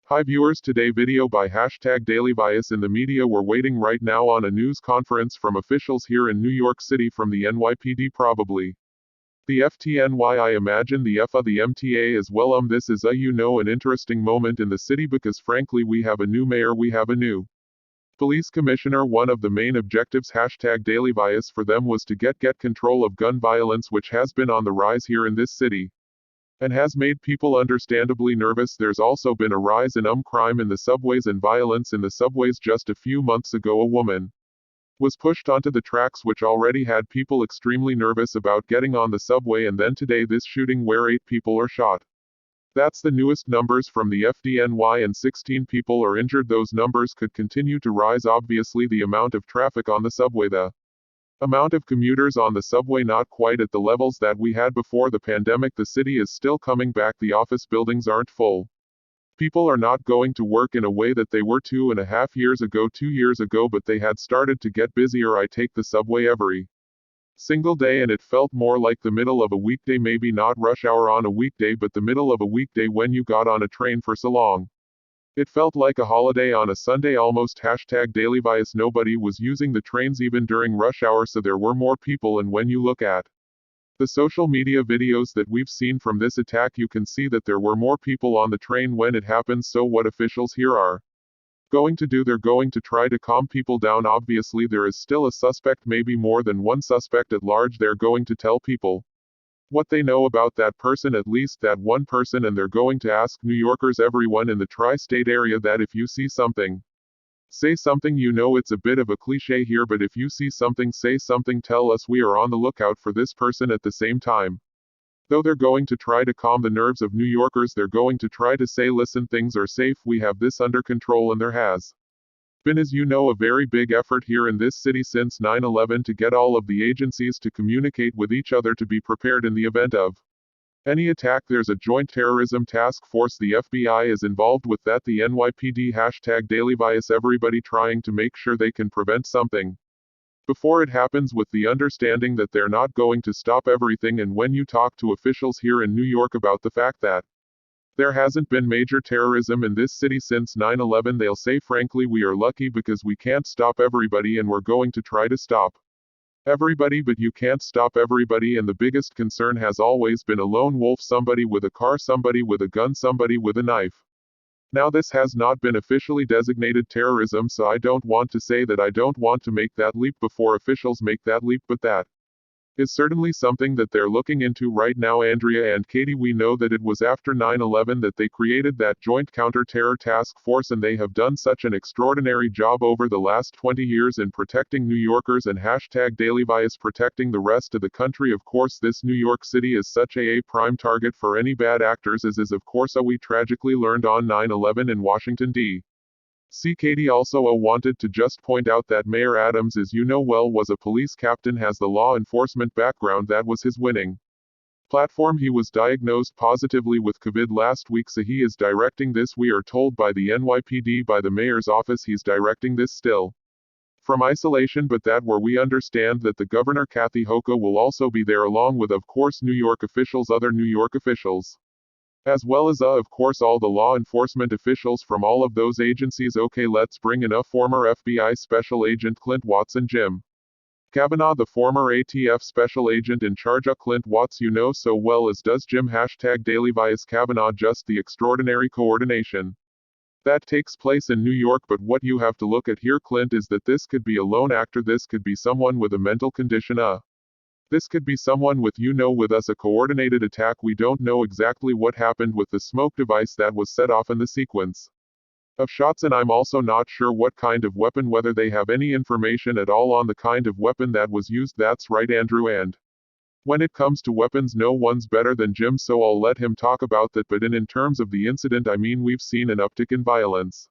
Hi viewers, today video by #DailyVias in the media. We're waiting right now on a news conference from officials here in New York City from the NYPD probably. The FTNY, I imagine the FA the MTA as well. This is an interesting moment in the city because frankly we have a new mayor, we have a new police commissioner. One of the main objectives #DailyVias for them was to get control of gun violence, which has been on the rise here in this city and has made people understandably nervous. There's also been a rise in crime in the subways and violence in the subways. Just a few months ago a woman was pushed onto the tracks, which already had people extremely nervous about getting on the subway, and then today this shooting where 8 people are shot. That's the newest numbers from the FDNY, and 16 people are injured. Those numbers could continue to rise. Obviously the amount of traffic on the subway, the amount of commuters on the subway, not quite at the levels that we had before the pandemic. The city is still coming back. The office buildings aren't full. People are not going to work in a way that they were 2.5 years ago, 2 years ago, but they had started to get busier. I take the subway every single day and it felt more like the middle of a weekday, maybe not rush hour on a weekday, but the middle of a weekday when you got on a train for so long. It felt like a holiday on a Sunday almost. #DailyVias. Nobody was using the trains even during rush hour, so there were more people, and when you look at the social media videos that we've seen from this attack, you can see that there were more people on the train when it happened. So what officials here are going to do, they're going to try to calm people down. Obviously there is still a suspect, maybe more than one suspect at large. They're going to tell people what they know about that person, at least that one person, and they're going to ask New Yorkers, everyone in the tri-state area, that if you see something, say something. You know it's a bit of a cliche here, but if you see something, say something, tell us. We are on the lookout for this person. At the same time, though, they're going to try to calm the nerves of New Yorkers. They're going to try to say, listen, things are safe, we have this under control. And there has been, as you know, a very big effort here in this city since 9/11 to get all of the agencies to communicate with each other to be prepared in the event of any attack. There's a joint terrorism task force. The FBI is involved with that. The NYPD. #DailyVias. Everybody trying to make sure they can prevent something before it happens, with the understanding that they're not going to stop everything. And when you talk to officials here in New York about the fact that there hasn't been major terrorism in this city since 9/11, they'll say, frankly, we are lucky because we can't stop everybody, and we're going to try to stop everybody, but you can't stop everybody. And the biggest concern has always been a lone wolf, somebody with a car, somebody with a gun, somebody with a knife. Now this has not been officially designated terrorism, so I don't want to say that I don't want to make that leap before officials make that leap, but that is certainly something that they're looking into right now. Andrea and Katie, we know that it was after 9/11 that they created that joint counter-terror task force, and they have done such an extraordinary job over the last 20 years in protecting New Yorkers and #DailyVias protecting the rest of the country. Of course, this New York City is such a prime target for any bad actors, as is of course we tragically learned on 9/11 in Washington, D.C. Katie also wanted to just point out that Mayor Adams, as you know well, was a police captain, has the law enforcement background. That was his winning platform. He was diagnosed positively with COVID last week, so he is directing this. We are told by the NYPD, by the mayor's office, he's directing this still from isolation, but that where we understand that the governor Kathy Hochul will also be there, along with of course New York officials, other New York officials, as well as of course all the law enforcement officials from all of those agencies. Okay, let's bring in a former FBI special agent Clint Watts and Jim Kavanaugh, the former ATF special agent in charge. Of Clint Watts you know so well, as does Jim #DailyVias Kavanaugh. Just the extraordinary coordination that takes place in New York. But what you have to look at here, Clint, is that this could be a lone actor, this could be someone with a mental condition, this could be someone with, with us, a coordinated attack. We don't know exactly what happened with the smoke device that was set off in the sequence of shots, and I'm also not sure what kind of weapon, whether they have any information at all on the kind of weapon that was used. That's right, Andrew, and when it comes to weapons, no one's better than Jim, so I'll let him talk about that. But in terms of the incident, I mean, we've seen an uptick in violence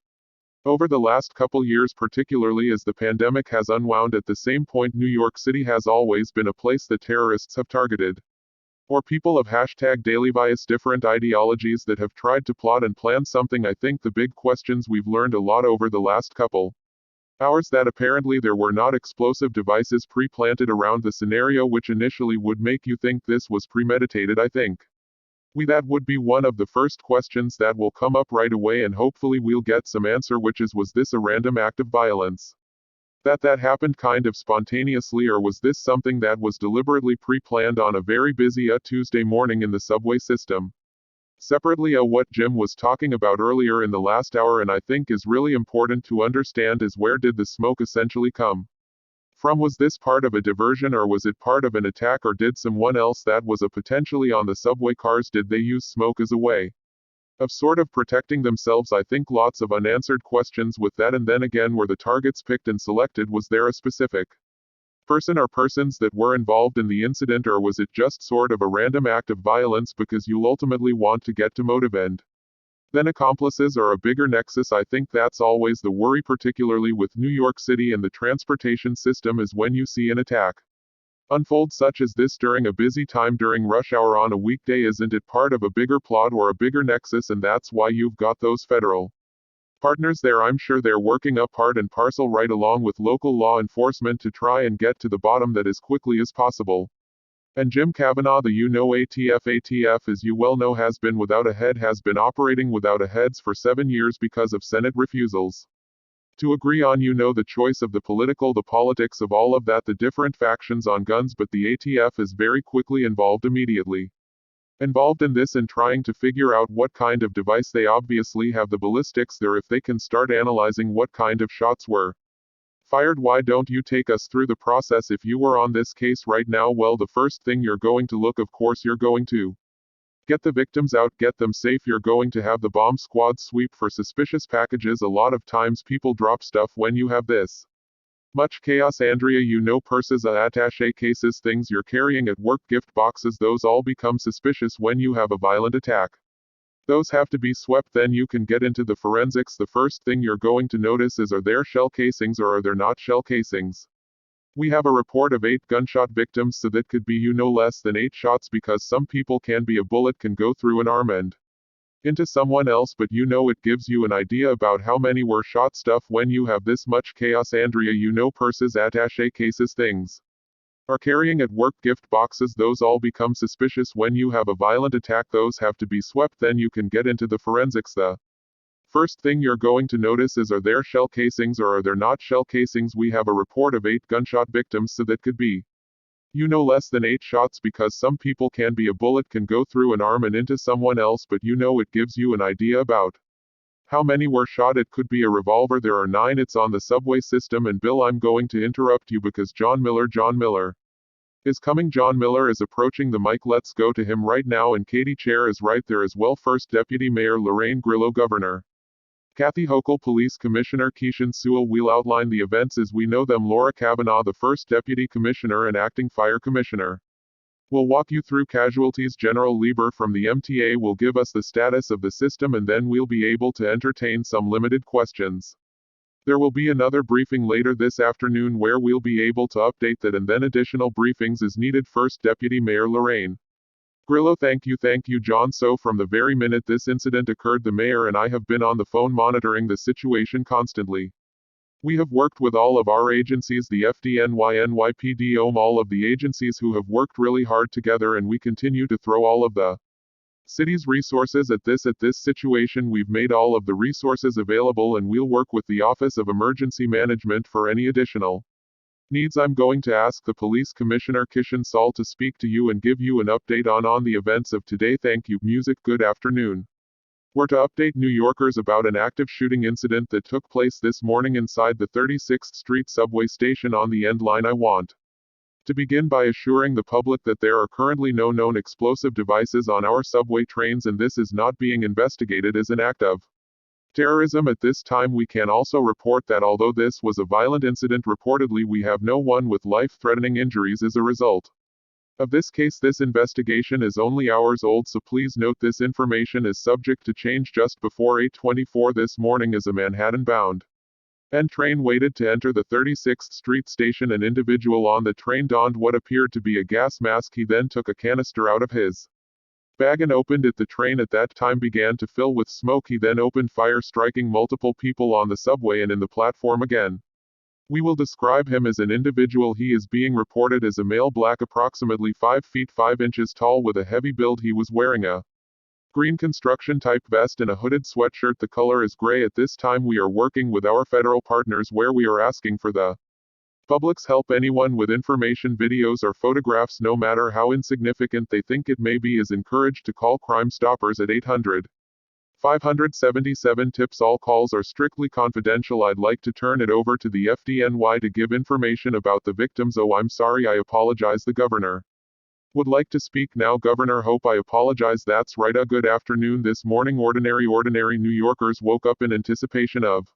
over the last couple years, particularly as the pandemic has unwound. At the same point, New York City has always been a place that terrorists have targeted, or people of #DailyVias, different ideologies that have tried to plot and plan something. I think the big questions we've learned a lot over the last couple hours, that apparently there were not explosive devices pre-planted around the scenario, which initially would make you think this was premeditated. I think That would be one of the first questions that will come up right away, and hopefully we'll get some answer, which is, was this a random act of violence? That happened kind of spontaneously, or was this something that was deliberately pre-planned on a very busy Tuesday morning in the subway system? Separately, what Jim was talking about earlier in the last hour, and I think is really important to understand, is where did the smoke essentially come from? Was this part of a diversion, or was it part of an attack, or did someone else that was potentially on the subway cars, did they use smoke as a way of sort of protecting themselves? I think lots of unanswered questions with that. And then again, were the targets picked and selected? Was there a specific person or persons that were involved in the incident, or was it just sort of a random act of violence because you ultimately want to get to motive and then accomplices, or a bigger nexus? I think that's always the worry, particularly with New York City and the transportation system, is when you see an attack unfold such as this during a busy time during rush hour on a weekday. Isn't it part of a bigger plot or a bigger nexus? And that's why you've got those federal partners there. I'm sure they're working up part and parcel right along with local law enforcement to try and get to the bottom that as quickly as possible. And Jim Kavanaugh, the ATF, as you well know, has been without a head, has been operating without a heads for 7 years because of Senate refusals to agree on, the choice of the politics of all of that, the different factions on guns. But the ATF is very quickly immediately involved in this, and trying to figure out what kind of device. They obviously have the ballistics there. If they can start analyzing what kind of shots were fired, why don't you take us through the process? If you were on this case right now, well, the first thing you're going to look, of course, you're going to get the victims out, get them safe. You're going to have the bomb squad sweep for suspicious packages. A lot of times people drop stuff when you have this much chaos. Andrea, purses, attaché cases, things you're carrying at work, gift boxes, those all become suspicious when you have a violent attack. Those have to be swept. Then you can get into the forensics. The first thing you're going to notice is, are there shell casings or are there not shell casings? We have a report of 8 gunshot victims, so that could be less than 8 shots, because some people can be a bullet can go through an arm and into someone else, but it gives you an idea about how many were shot. Stuff when you have this much chaos. Andrea, purses, attaché cases, things are carrying at work, gift boxes, those all become suspicious when you have a violent attack. Those have to be swept. Then you can get into the forensics. The first thing you're going to notice is, are there shell casings or are there not shell casings? We have a report of 8 gunshot victims, so that could be less than 8 shots, because some people can be a bullet can go through an arm and into someone else, but it gives you an idea about how many were shot. It could be a revolver. There are 9. It's on the subway system. And Bill, I'm going to interrupt you because John Miller is coming. John Miller is approaching the mic. Let's go to him right now. And Katie Chair is right there as well. First Deputy Mayor Lorraine Grillo, Governor Kathy Hochul, Police Commissioner Keishan Sewell. We'll outline the events as we know them. Laura Kavanaugh, the First Deputy Commissioner and Acting Fire Commissioner, will walk you through casualties. General Lieber from the MTA will give us the status of the system, and then we'll be able to entertain some limited questions. There will be another briefing later this afternoon where we'll be able to update that, and then additional briefings as needed. First Deputy Mayor Lorraine Grillo. Thank you, John. So from the very minute this incident occurred, the mayor and I have been on the phone monitoring the situation constantly. We have worked with all of our agencies, the FDNY, NYPD, all of the agencies who have worked really hard together, and we continue to throw all of the city's resources at this situation. We've made all of the resources available, and we'll work with the Office of Emergency Management for any additional needs. I'm going to ask the Police Commissioner Kishan Saul to speak to you and give you an update on the events of today. Thank you. Music. Good afternoon. We're to update New Yorkers about an active shooting incident that took place this morning inside the 36th Street subway station on the End Line. I want to begin by assuring the public that there are currently no known explosive devices on our subway trains, and this is not being investigated as an act of terrorism at this time. We can also report that although this was a violent incident, reportedly we have no one with life-threatening injuries as a result of this case. This investigation is only hours old, so please note this information is subject to change. Just before 8:24 this morning, as a Manhattan-bound train waited to enter the 36th Street station, an individual on the train donned what appeared to be a gas mask. He then took a canister out of his bag and opened it. The train at that time began to fill with smoke. He then opened fire, striking multiple people on the subway and in the platform again. We will describe him as an individual. He is being reported as a male, black, approximately 5 feet 5 inches tall with a heavy build. He was wearing a Green construction type vest and a hooded sweatshirt. The color is gray. At this time we are working with our federal partners where we are asking for the public's help. Anyone with information, videos or photographs, no matter how insignificant they think it may be, is encouraged to call Crime Stoppers at 800-577 tips. All calls are strictly confidential. I'd like to turn it over to the FDNY to give information about the victims. Oh, I'm sorry, I apologize. The governor would like to speak now. Governor Hope, I apologize. That's right. Good afternoon. This morning ordinary New Yorkers woke up in anticipation of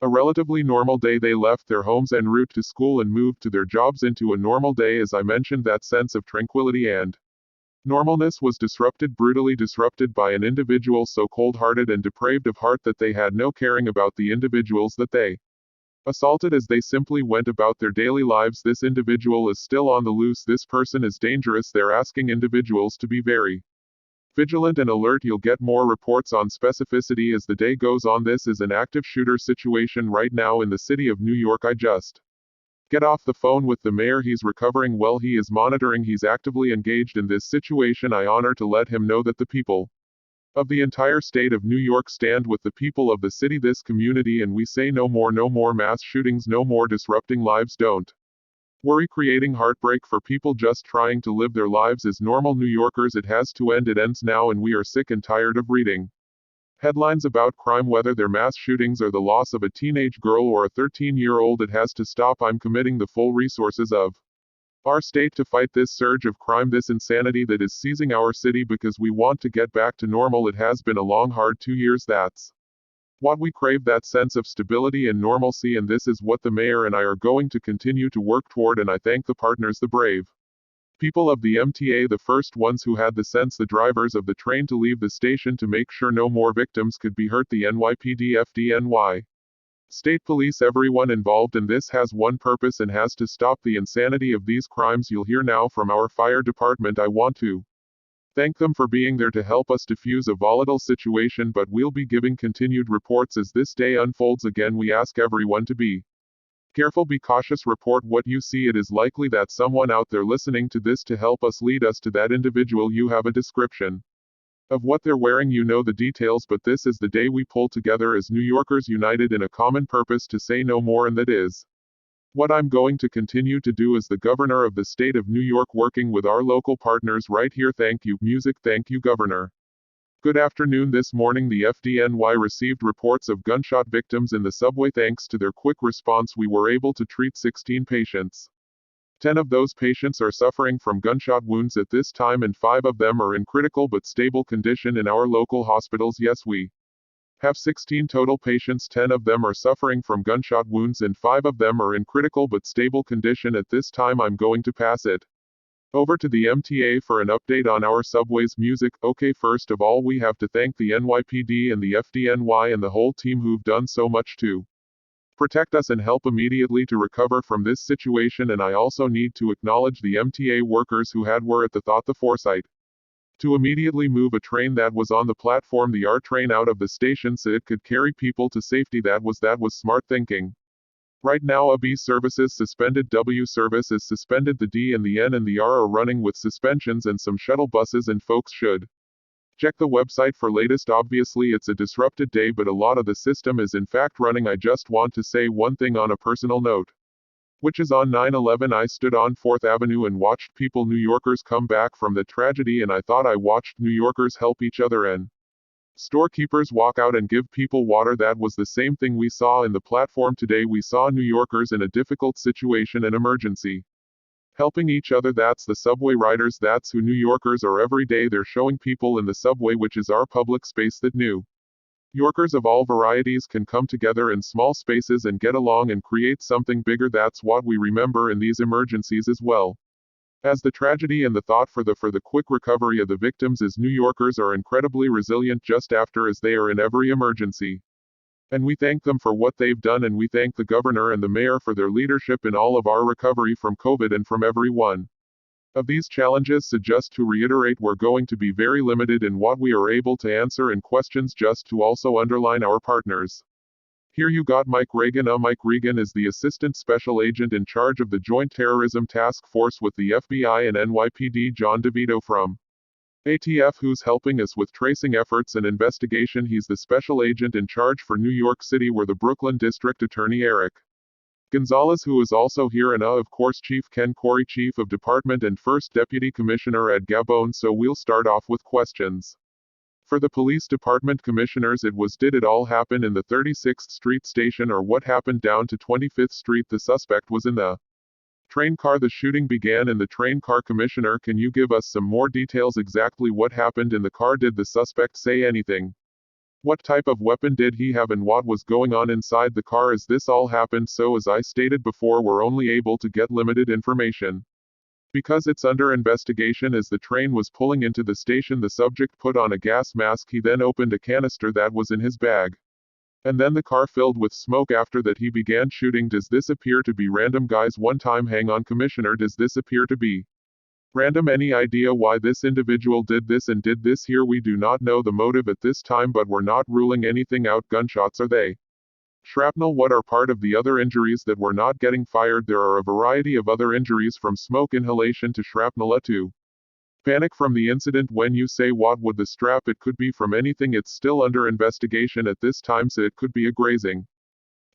a relatively normal day. They left their homes en route to school and moved to their jobs into a normal day. As I mentioned, that sense of tranquility and normalness was brutally disrupted by an individual so cold-hearted and depraved of heart that they had no caring about the individuals that they assaulted as they simply went about their daily lives. This individual is still on the loose. This person is dangerous. They're asking individuals to be very vigilant and alert. You'll get more reports on specificity as the day goes on. This is an active shooter situation right now in the city of New York. I just get off the phone with the mayor. He's recovering well. He is monitoring. He's actively engaged in this situation. I honor to let him know that the people of the entire state of New York stand with the people of the city, this community, and we say no more mass shootings, no more disrupting lives. Don't worry, creating heartbreak for people just trying to live their lives as normal New Yorkers. It has to end. It ends now, and we are sick and tired of reading headlines about crime, whether they're mass shootings or the loss of a teenage girl or a 13-year-old. It has to stop. I'm committing the full resources of our state to fight this surge of crime, this insanity that is seizing our city, because we want to get back to normal. It has been a long, hard 2 years. That's what we crave, that sense of stability and normalcy, and this is what the mayor and I are going to continue to work toward. And I thank the partners, the brave people of the MTA, the first ones who had the sense, the drivers of the train, to leave the station to make sure no more victims could be hurt, the NYPD, FDNY, state police, everyone involved in this has one purpose and has to stop the insanity of these crimes. You'll hear now from our fire department. I want to thank them for being there to help us defuse a volatile situation, but we'll be giving continued reports as this day unfolds. Again, we ask everyone to be careful, be cautious, report what you see. It is likely that someone out there listening to this to help us lead us to that individual. You have a description of what they're wearing, you know the details, but this is the day we pull together as New Yorkers united in a common purpose to say no more, and that is what I'm going to continue to do as the governor of the state of New York, working with our local partners right here. Thank you, music. Thank you, Governor. Good afternoon. This morning the FDNY received reports of gunshot victims in the subway. Thanks to their quick response, we were able to treat 16 patients. 10 of those patients are suffering from gunshot wounds at this time, and 5 of them are in critical but stable condition in our local hospitals. Yes, we have 16 total patients. 10 of them are suffering from gunshot wounds and 5 of them are in critical but stable condition at this time. I'm going to pass it over to the MTA for an update on our subways. Music. Okay, first of all, we have to thank the NYPD and the FDNY and the whole team who've done so much to protect us and help immediately to recover from this situation. And I also need to acknowledge the MTA workers who were at the thought, the foresight to immediately move a train that was on the platform, the R train, out of the station so it could carry people to safety. That was smart thinking. Right now, B services suspended, W service is suspended, the D and the N and the R are running with suspensions, and some shuttle buses, and folks should check the website for latest. Obviously it's a disrupted day, but a lot of the system is in fact running. I just want to say one thing on a personal note, which is on 9/11 I stood on 4th Avenue and watched people, New Yorkers, come back from the tragedy, and I thought I watched New Yorkers help each other and storekeepers walk out and give people water. That was the same thing we saw in the platform today. We saw New Yorkers in a difficult situation and emergency helping each other. That's the subway riders. That's who New Yorkers are every day. They're showing people in the subway, which is our public space, that New Yorkers of all varieties can come together in small spaces and get along and create something bigger. That's what we remember in these emergencies as well as the tragedy, and the thought for the quick recovery of the victims is New Yorkers are incredibly resilient just after, as they are in every emergency. And we thank them for what they've done, and we thank the governor and the mayor for their leadership in all of our recovery from COVID and from every one of these challenges. So just to reiterate, we're going to be very limited in what we are able to answer in questions, just to also underline our partners. Here you got Mike Regan. Mike Regan is the Assistant Special Agent in charge of the Joint Terrorism Task Force with the FBI and NYPD. John DeVito from ATF who's helping us with tracing efforts and investigation. He's the special agent in charge for New York City where the Brooklyn District Attorney Eric Gonzalez who is also here and of course Chief Ken Corey Chief of Department and First Deputy Commissioner at Gabon. So we'll start off with questions. For the police department commissioners, did it all happen in the 36th Street station or what happened down to 25th Street? The suspect was in the train car the shooting began in the train car. Commissioner, can you give us some more details? Exactly what happened in the car? Did the suspect say anything? What type of weapon did he have and what was going on inside the car as this all happened? So as I stated before, we're only able to get limited information because it's under investigation. As the train was pulling into the station, the subject put on a gas mask. He then opened a canister that was in his bag. And then the car filled with smoke. After that he began shooting. Does this appear to be random? Guys, one time, hang on, Commissioner, does this appear to be random? Any idea why this individual did this and did this here? We do not know the motive at this time, but we're not ruling anything out. Gunshots, are they shrapnel? What are part of the other injuries that were not getting fired? There are a variety of other injuries from smoke inhalation to shrapnel to panic from the incident. When you say what would the strap, it could be from anything. It's still under investigation at this time, so it could be a grazing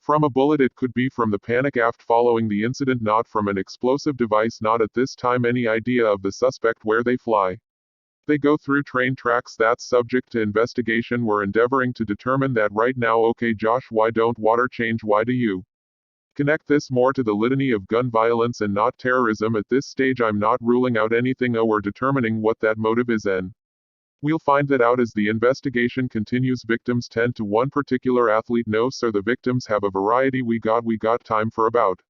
from a bullet, it could be from the panic aft following the incident, not from an explosive device. Not at this time. Any idea of the suspect? Where they fly? They go through train tracks. That's subject to investigation. We're endeavoring to determine that right now. Okay Josh, why don't water change? Why do you connect this more to the litany of gun violence and not terrorism? At this stage I'm not ruling out anything. We're determining what that motive is and we'll find that out as the investigation continues. Victims tend to one particular athlete? No sir, the victims have a variety. We got time for about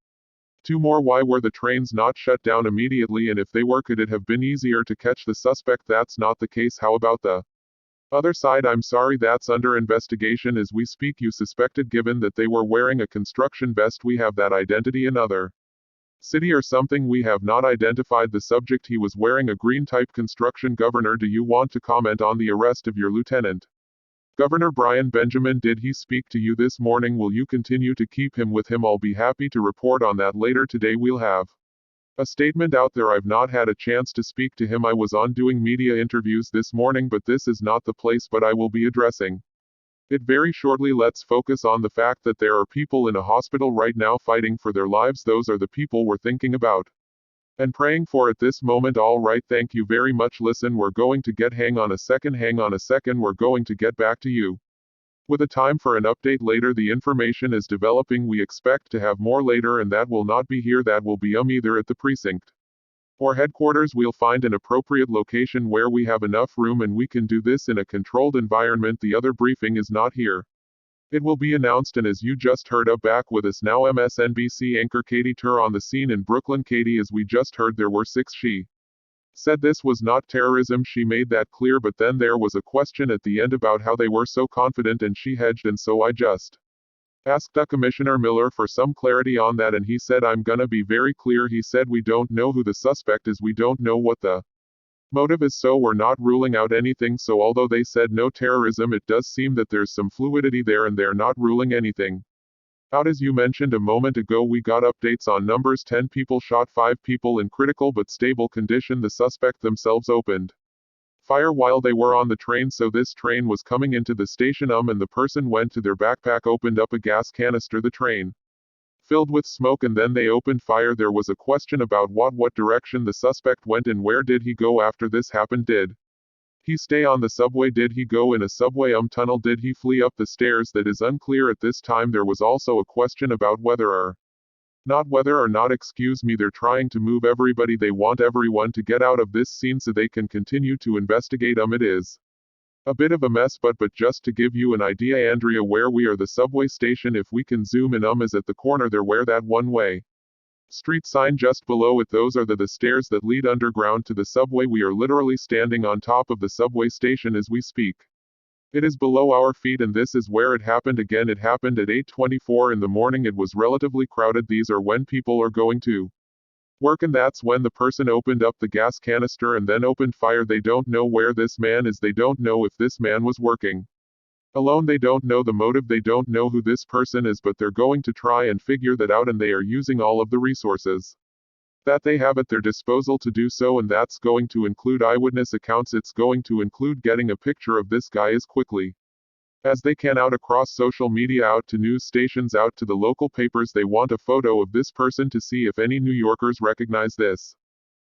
two more. Why were the trains not shut down immediately? And if they were, could it have been easier to catch the suspect? That's not the case. How about the other side? I'm sorry, that's under investigation as we speak. You suspected, given that they were wearing a construction vest, we have that identity. Another city or something? We have not identified the subject. He was wearing a green type construction. Governor, do you want to comment on the arrest of your lieutenant? Governor Brian Benjamin, did he speak to you this morning? Will you continue to keep him with him? I'll be happy to report on that later today. We'll have a statement out there. I've not had a chance to speak to him. I was on doing media interviews this morning, but this is not the place, but I will be addressing it very shortly. Let's focus on the fact that there are people in a hospital right now fighting for their lives. Those are the people we're thinking about and praying for at this moment. All right, thank you very much. Listen, we're going to get, hang on a second, we're going to get back to you with a time for an update later. The information is developing. We expect to have more later, and that will not be here. That will be either at the precinct or headquarters. We'll find an appropriate location where we have enough room and we can do this in a controlled environment. The other briefing is not here. It will be announced, and as you just heard, back with us now MSNBC anchor Katie Tur on the scene in Brooklyn. Katie, as we just heard, there were 6. She said this was not terrorism. She made that clear, but then there was a question at the end about how they were so confident and she hedged, and so I just asked Commissioner Miller for some clarity on that, and he said, I'm gonna be very clear. He said, we don't know who the suspect is, we don't know what the motive is, so we're not ruling out anything. So although they said no terrorism, it does seem that there's some fluidity there and they're not ruling anything out. As you mentioned a moment ago, we got updates on numbers. 10 people shot, 5 people in critical but stable condition. The suspect themselves opened fire while they were on the train. So this train was coming into the station and the person went to their backpack, opened up a gas canister. The train filled with smoke and then they opened fire. There was a question about what direction the suspect went and where did he go after this happened. Did he stay on the subway? Did he go in a subway tunnel? Did he flee up the stairs? That is unclear at this time. There was also a question about whether or not, excuse me, they're trying to move everybody. They want everyone to get out of this scene so they can continue to investigate. It is a bit of a mess, but just to give you an idea, Andrea, where we are, the subway station, if we can zoom in, is at the corner there where that one-way street sign just below it, those are the stairs that lead underground to the subway. We are literally standing on top of the subway station as we speak. It is below our feet, and this is where it happened. Again, it happened at 8:24 in the morning. It was relatively crowded. These are when people are going to work, and that's when the person opened up the gas canister and then opened fire. They don't know where this man is. They don't know if this man was working alone. They don't know the motive. They don't know who this person is, but they're going to try and figure that out, and they are using all of the resources That they have at their disposal to do so, and that's going to include eyewitness accounts. It's going to include getting a picture of this guy as quickly as they can out across social media, out to news stations, out to the local papers. They want a photo of this person to see if any New Yorkers recognize this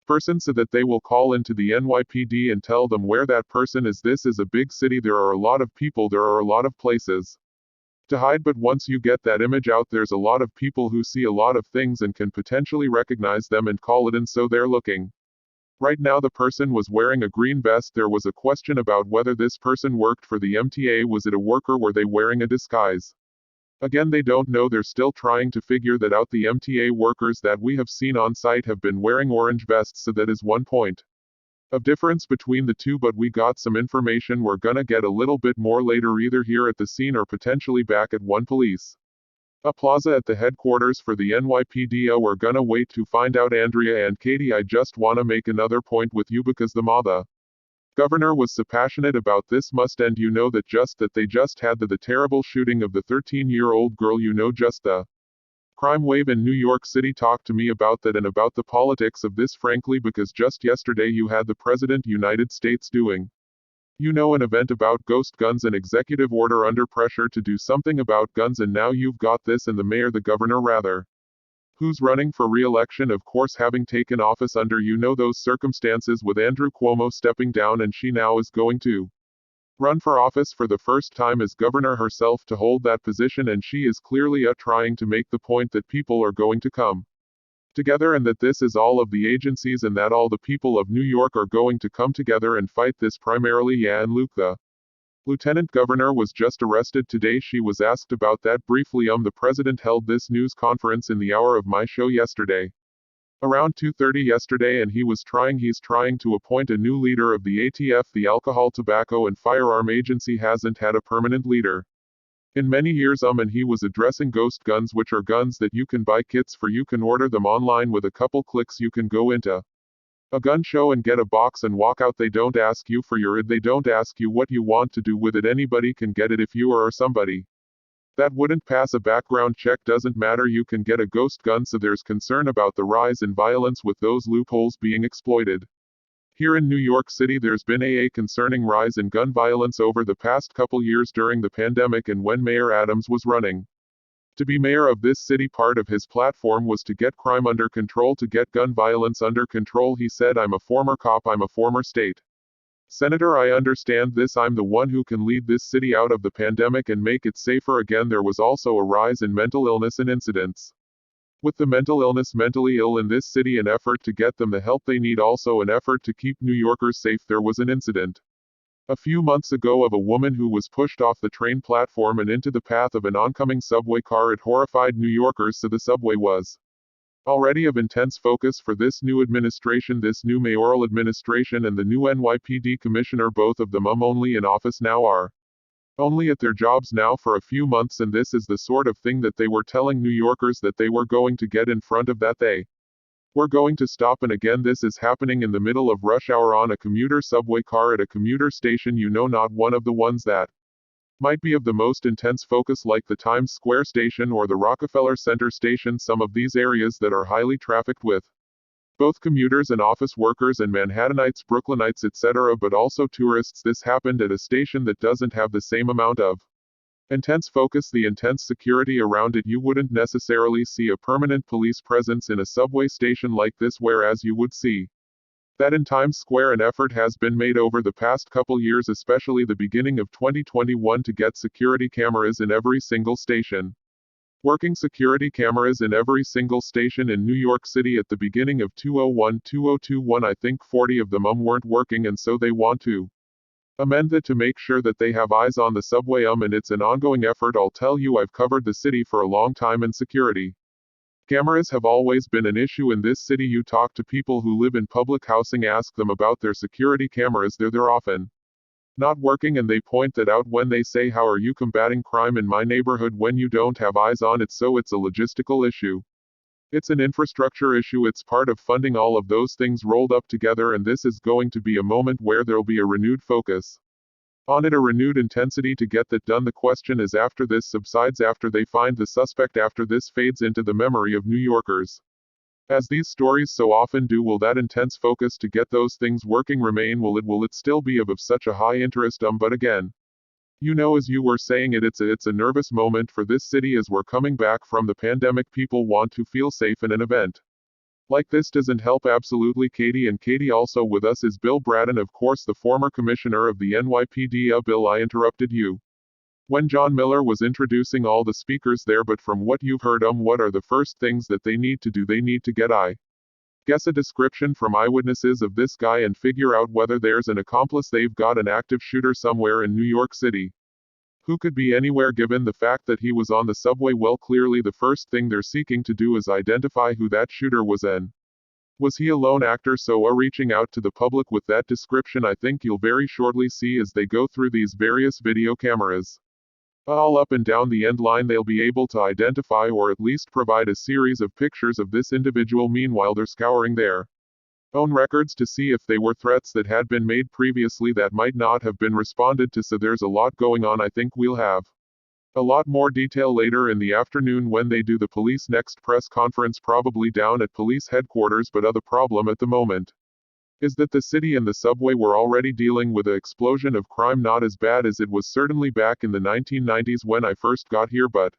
person so that they will call into the NYPD and tell them where that person is. This is a big city. There are a lot of people, there are a lot of places to hide, but once you get that image out, there's a lot of people who see a lot of things and can potentially recognize them and call it in, so they're looking. Right now the person was wearing a green vest. There was a question about whether this person worked for the MTA. Was it a worker? Were they wearing a disguise? Again, they don't know. They're still trying to figure that out. The MTA workers that we have seen on site have been wearing orange vests, so that is one point of difference between the two, but we got some information. We're gonna get a little bit more later, either here at the scene or potentially back at one police plaza at the headquarters for the NYPD. We're gonna wait to find out. Andrea and Katie, I just wanna make another point with you, because the governor was so passionate about this must end. You know that they just had the terrible shooting of the 13-year-old girl. You know, just the crime wave in New York City. Talk to me about that and about the politics of this, frankly, because just yesterday you had the President United States doing, you know, an event about ghost guns, an executive order under pressure to do something about guns, and now you've got this, and the mayor, the governor rather, who's running for re-election, of course, having taken office under, you know, those circumstances with Andrew Cuomo stepping down, and she now is going to run for office for the first time as governor herself to hold that position, and she is clearly trying to make the point that people are going to come together, and that this is all of the agencies, and that all the people of New York are going to come together and fight this primarily. Yeah, and Luke, the lieutenant governor, was just arrested today. She was asked about that briefly. The president held this news conference in the hour of my show yesterday, around 2:30 yesterday, and he's trying to appoint a new leader of the ATF. The Alcohol, Tobacco and Firearm Agency hasn't had a permanent leader in many years, and he was addressing ghost guns, which are guns that you can buy kits for. You can order them online with a couple clicks. You can go into a gun show and get a box and walk out. They don't ask you for your ID. They don't ask you what you want to do with it. Anybody can get it. If you are somebody that wouldn't pass a background check, doesn't matter, you can get a ghost gun. So there's concern about the rise in violence with those loopholes being exploited. Here in New York City, there's been a concerning rise in gun violence over the past couple years during the pandemic, and when Mayor Adams was running to be mayor of this city, part of his platform was to get crime under control, to get gun violence under control. He said, "I'm a former cop, I'm a former state senator, I understand this. I'm the one who can lead this city out of the pandemic and make it safer again." There was also a rise in mental illness and incidents with the mentally ill in this city, an effort to get them the help they need, also an effort to keep New Yorkers safe. There was an incident a few months ago of a woman who was pushed off the train platform and into the path of an oncoming subway car. It horrified New Yorkers, so the subway was already of intense focus for this new administration, this new mayoral administration, and the new NYPD commissioner. Both of them only in office now, are only at their jobs now for a few months, and this is the sort of thing that they were telling New Yorkers that they were going to get in front of, that they were going to stop. And again, this is happening in the middle of rush hour on a commuter subway car at a commuter station, you know, not one of the ones that might be of the most intense focus like the Times Square station or the Rockefeller Center station, some of these areas that are highly trafficked with both commuters and office workers and Manhattanites, Brooklynites, etc., but also tourists. This happened at a station that doesn't have the same amount of intense focus, the intense security around it. You wouldn't necessarily see a permanent police presence in a subway station like this, whereas you would see that in Times Square. An effort has been made over the past couple years, especially the beginning of 2021, to get security cameras in every single station. Working security cameras in every single station in New York City at the beginning of 2021. I think 40 of them weren't working, and so they want to amend that to make sure that they have eyes on the subway. And it's an ongoing effort. I'll tell you, I've covered the city for a long time, and security cameras have always been an issue in this city. You talk to people who live in public housing, ask them about their security cameras. They're often not working, and they point that out when they say, "How are you combating crime in my neighborhood when you don't have eyes on it?" So it's a logistical issue. It's an infrastructure issue. It's part of funding, all of those things rolled up together, and this is going to be a moment where there'll be a renewed focus on it, a renewed intensity to get that done. The question is, after this subsides, after they find the suspect, after this fades into the memory of New Yorkers, As these stories so often do, will that intense focus to get those things working remain? Will it still be of such a high interest? But again, you know, as you were saying it's a nervous moment for this city as we're coming back from the pandemic. People want to feel safe, and an event like this doesn't help absolutely. Katie, and Katie, also with us is Bill Braden, of course, the former commissioner of the NYPD. Bill, I interrupted you when John Miller was introducing all the speakers there, but from what you've heard, what are the first things that they need to do? They need to get, I guess, a description from eyewitnesses of this guy and figure out whether there's an accomplice. They've got an active shooter somewhere in New York City, who could be anywhere given the fact that he was on the subway. Well, clearly the first thing they're seeking to do is identify who that shooter was, and was he a lone actor? So reaching out to the public with that description, I think you'll very shortly see as they go through these various video cameras all up and down the end line, they'll be able to identify or at least provide a series of pictures of this individual. Meanwhile, they're scouring their own records to see if they were threats that had been made previously that might not have been responded to. So there's a lot going on. I think we'll have a lot more detail later in the afternoon when they do the police next press conference, probably down at police headquarters. But the problem at the moment is that the city and the subway were already dealing with an explosion of crime, not as bad as it was certainly back in the 1990s when I first got here, but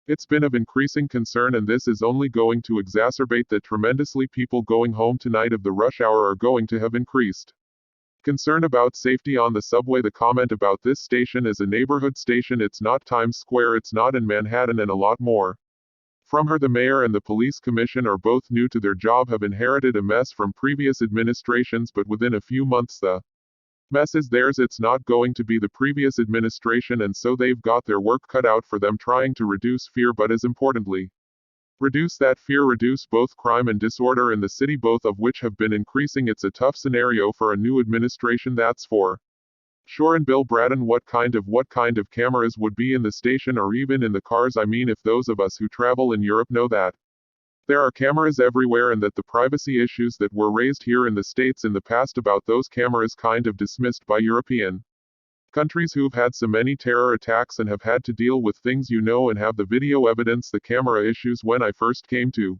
it's been of increasing concern, and this is only going to exacerbate that tremendously. People going home tonight of the rush hour are going to have increased concern about safety on the subway. The comment about this station is a neighborhood station, it's not Times Square, it's not in Manhattan, and a lot more from her. The mayor and the police commission are both new to their job, have inherited a mess from previous administrations, but within a few months the mess is theirs. It's not going to be the previous administration, and so they've got their work cut out for them trying to reduce fear, but as importantly, reduce that fear, reduce both crime and disorder in the city, both of which have been increasing. It's a tough scenario for a new administration, that's for sure. And Bill Braden, what kind of cameras would be in the station or even in the cars? I mean, if those of us who travel in Europe know that there are cameras everywhere, and that the privacy issues that were raised here in the States in the past about those cameras kind of dismissed by European countries who've had so many terror attacks and have had to deal with things, you know, and have the video evidence, the camera issues. When I first came to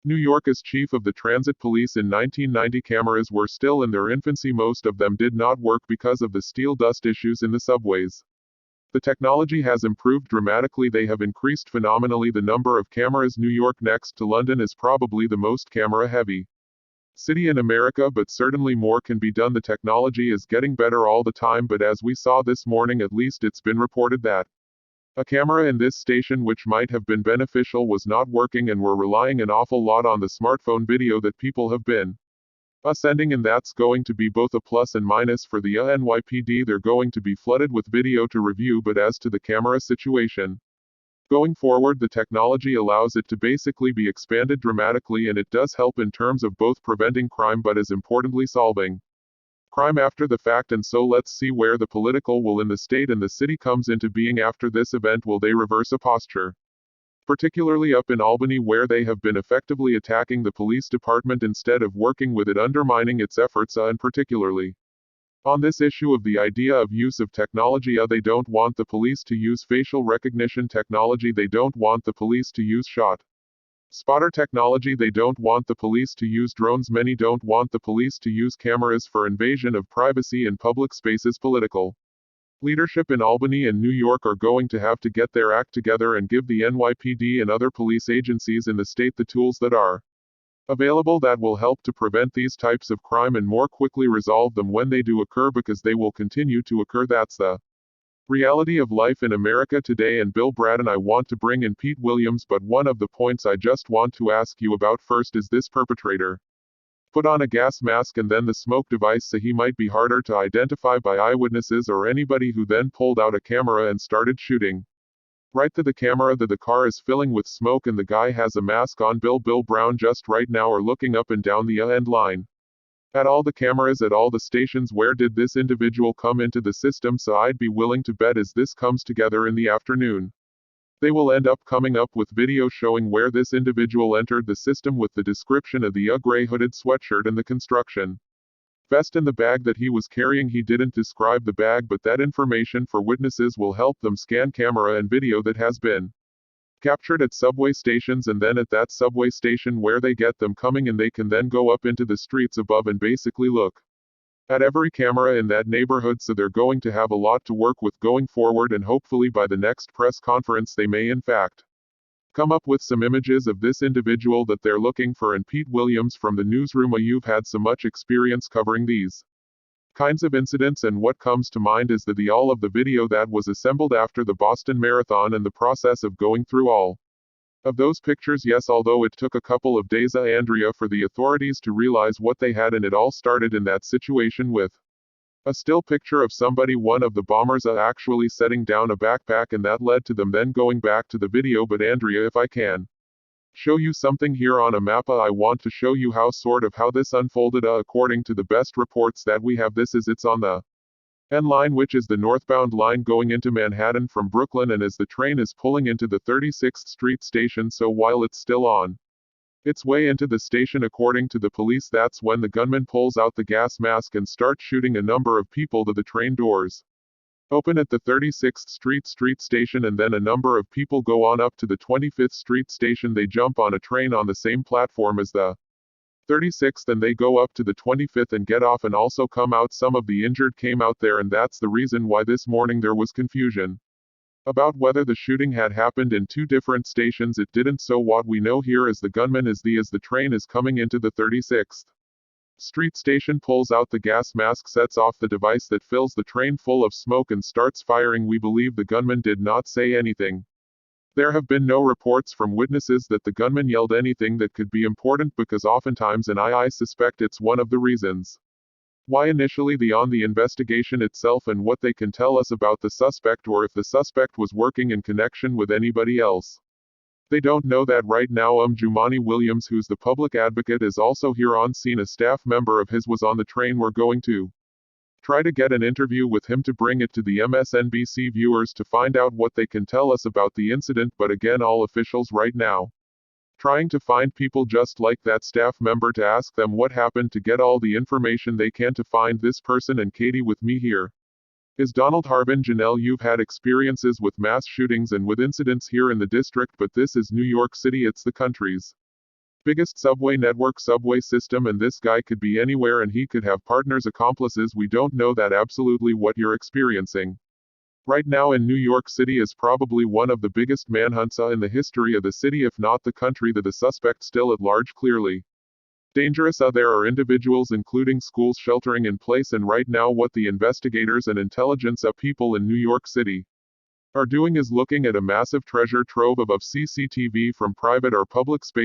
New York as chief of the transit police in 1990, cameras were still in their infancy. Most of them did not work because of the steel dust issues in the subways. The technology has improved dramatically. They have increased phenomenally the number of cameras. New York, next to London, is probably the most camera heavy city in America, but certainly more can be done. The technology is getting better all the time, but as we saw this morning, at least it's been reported that a camera in this station, which might have been beneficial, was not working, and we're relying an awful lot on the smartphone video that people have been sending, and that's going to be both a plus and minus for the NYPD. They're going to be flooded with video to review, but as to the camera situation going forward, the technology allows it to basically be expanded dramatically, and it does help in terms of both preventing crime, but as importantly solving crime after the fact. And so let's see where the political will in the state and the city comes into being after this event. Will they reverse a posture, particularly up in Albany, where they have been effectively attacking the police department instead of working with it, undermining its efforts, and particularly on this issue of the idea of use of technology? They don't want the police to use facial recognition technology, they don't want the police to use shot spotter technology, they don't want the police to use drones, many don't want the police to use cameras for invasion of privacy in public spaces. Political leadership in Albany and New York are going to have to get their act together and give the NYPD and other police agencies in the state the tools that are available that will help to prevent these types of crime and more quickly resolve them when they do occur, because they will continue to occur. That's the reality of life in America today. And Bill Braden, I want to bring in Pete Williams, but one of the points I just want to ask you about first is this perpetrator put on a gas mask and then the smoke device, so he might be harder to identify by eyewitnesses or anybody, who then pulled out a camera and started shooting right to the camera. The car is filling with smoke and the guy has a mask on. Bill Brown just right now are looking up and down the end line at all the cameras at all the stations. Where did this individual come into the system? So I'd be willing to bet as this comes together in the afternoon, they will end up coming up with video showing where this individual entered the system, with the description of the gray hooded sweatshirt and the construction vest and the bag that he was carrying. He didn't describe the bag, but that information for witnesses will help them scan camera and video that has been Captured at subway stations, and then at that subway station where they get them coming in, they can then go up into the streets above and basically look at every camera in that neighborhood, so they're going to have a lot to work with going forward, and hopefully by the next press conference they may in fact come up with some images of this individual that they're looking for. And Pete Williams from the newsroom, you've had so much experience covering these kinds of incidents, and what comes to mind is the all of the video that was assembled after the Boston Marathon and the process of going through all of those pictures. Yes, although it took a couple of days, Andrea, for the authorities to realize what they had, and it all started in that situation with a still picture of somebody, one of the bombers, actually setting down a backpack, and that led to them then going back to the video. But Andrea, if I can show you something here on a map, I want to show you how this unfolded. According to the best reports that we have, it's on the N line, which is the northbound line going into Manhattan from Brooklyn, and as the train is pulling into the 36th Street station, so while it's still on its way into the station, according to the police, that's when the gunman pulls out the gas mask and starts shooting a number of people. The train doors open at the 36th Street station, and then a number of people go on up to the 25th Street station. They jump on a train on the same platform as the 36th, and they go up to the 25th and get off and also come out. Some of the injured came out there, and that's the reason why this morning there was confusion about whether the shooting had happened in two different stations. It didn't. So what we know here is the gunman is as the train is coming into the 36th Street station, pulls out the gas mask, sets off the device that fills the train full of smoke, and starts firing. We believe the gunman did not say anything. There have been no reports from witnesses that the gunman yelled anything that could be important, because oftentimes, and I suspect it's one of the reasons why initially on the investigation itself and what they can tell us about the suspect, or if the suspect was working in connection with anybody else. They don't know that right now. Jumani Williams, who's the public advocate, is also here on scene. A staff member of his was on the train. We're going to try to get an interview with him to bring it to the MSNBC viewers to find out what they can tell us about the incident. But again, all officials right now trying to find people just like that staff member to ask them what happened, to get all the information they can to find this person. And Katie, with me here is Donald Harbin. Janelle, you've had experiences with mass shootings and with incidents here in the district, but this is New York City. It's the country's biggest subway network, subway system, and this guy could be anywhere, and he could have partners, accomplices. We don't know that. Absolutely, what you're experiencing right now in New York City is probably one of the biggest manhunts in the history of the city, if not the country. The suspect still at large, clearly dangerous. There are individuals, including schools, sheltering in place, and right now what the investigators and intelligence people in New York City are doing is looking at a massive treasure trove of CCTV from private or public space.